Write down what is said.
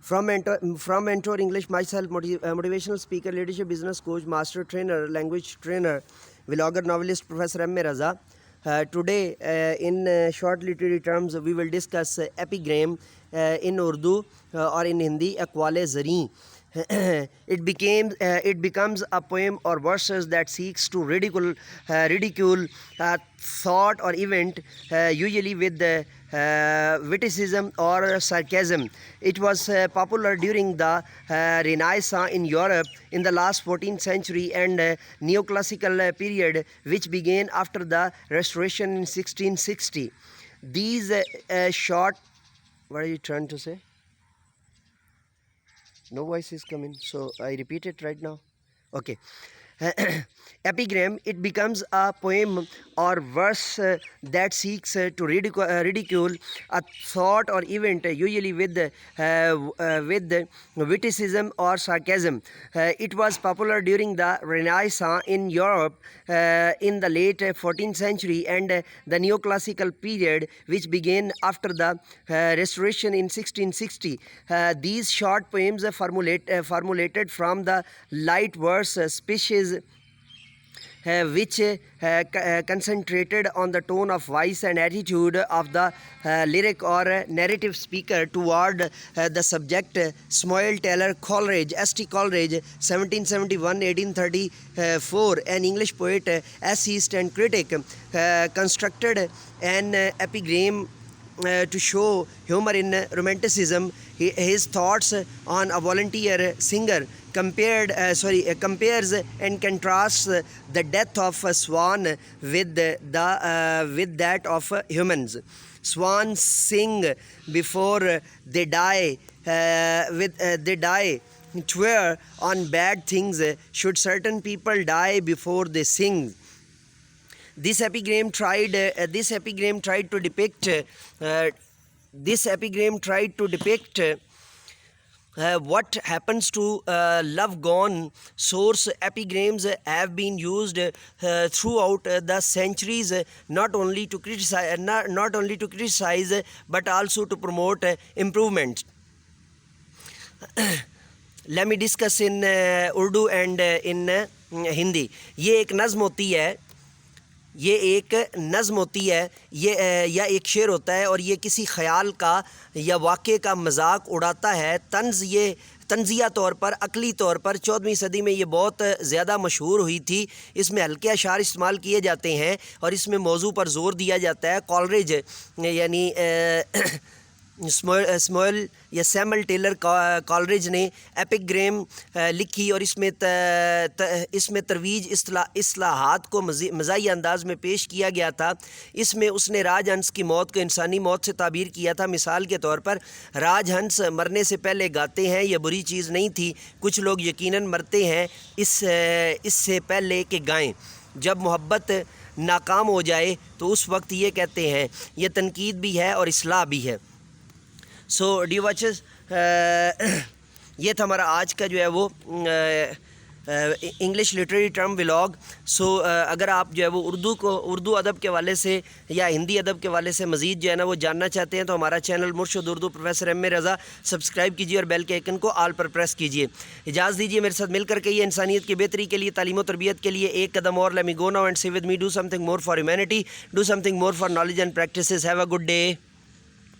From Mentor English, myself, motivational speaker, leadership business coach, master trainer, language trainer, vlogger, novelist, Prof MA Raza. Today, in short literary terms, we will discuss epigram in Urdu or in Hindi, eqwal Zarیں. It becomes a poem or verses that seeks to ridicule a thought or event, usually with witticism or sarcasm. It was popular during the Renaissance in Europe in the last 14th century and neoclassical period, which began after the Restoration in 1660. These short... What are you trying to say? No voice is coming, so I repeat it right now. Okay. Epigram, it becomes a poem or verse that seeks to ridicule a thought or event, usually with witticism or sarcasm. It was popular during the Renaissance in Europe in the late 14th century and the neoclassical period, which began after the Restoration in 1660. These short poems formulated from the light verse species, which concentrated on the tone of voice and attitude of the lyric or narrative speaker toward the subject. Samuel Taylor Coleridge, St. Coleridge, 1771-1834, an English poet, essayist and critic, constructed an epigram to show humor in romanticism. His thoughts on a volunteer singer compares and contrasts the death of a swan with that of humans. Swans sing before they die. They die. Swear on bad things. Should certain people die before they sing? This epigram tried to depict what happens to love gone. Source epigrams have been used throughout the centuries, not only to criticize but also to promote improvement. Let me discuss in Urdu and in Hindi. ये एक नज़म होती है, ये या एक शेर होता है, और ये किसी ख़याल का या वाक़े का मजाक उड़ाता है। ये तंज़िया तौर पर, अक़ली तौर पर 14वीं सदी में ये बहुत ज़्यादा मशहूर हुई थी। इसमें हल्के अशार इस्तेमाल किए जाते हैं और इसमें मौजू पर ज़ोर दिया जाता है। कॉलरिज यानी स्मॉल या सैमुअल टेलर कॉलरिज ने एपिग्राम लिखी और इसमें तरवीज इस्लाहात को मज़ाही अंदाज में पेश किया गया था। इसमें उसने राजहंस की मौत को इंसानी मौत से ताबीर किया था। मिसाल के तौर पर, राजहंस मरने से पहले गाते हैं, यह बुरी चीज़ नहीं थी। कुछ लोग यकीनन मरते हैं इससे पहले कि गाएं। जब मोहब्बत नाकाम हो जाए तो उस वक्त ये कहते हैं। यह तनकीद भी है और इस्लाह भी है। सो डी वॉचेस, ये था हमारा आज का जो है वो इंग्लिश लिटरेरी टर्म व्लॉग। सो अगर आप जो है वो उर्दू अदब के वाले से या हिंदी अदब के वाले से मज़ीद जो है ना वो जानना चाहते हैं तो हमारा चैनल मुर्शिद उर्दू प्रोफेसर MA रज़ा सब्सक्राइब कीजिए और बेल के आइकन को ऑल पर प्रेस कीजिए। इजाज़त दीजिए मेरे साथ मिलकर के ये इंसानियत की बेहतरी के लिए, तालीम और तरबियत के लिए एक कदम और। Let me go now and say with me, do something more for humanity, do something more for knowledge and practices. Have a good day.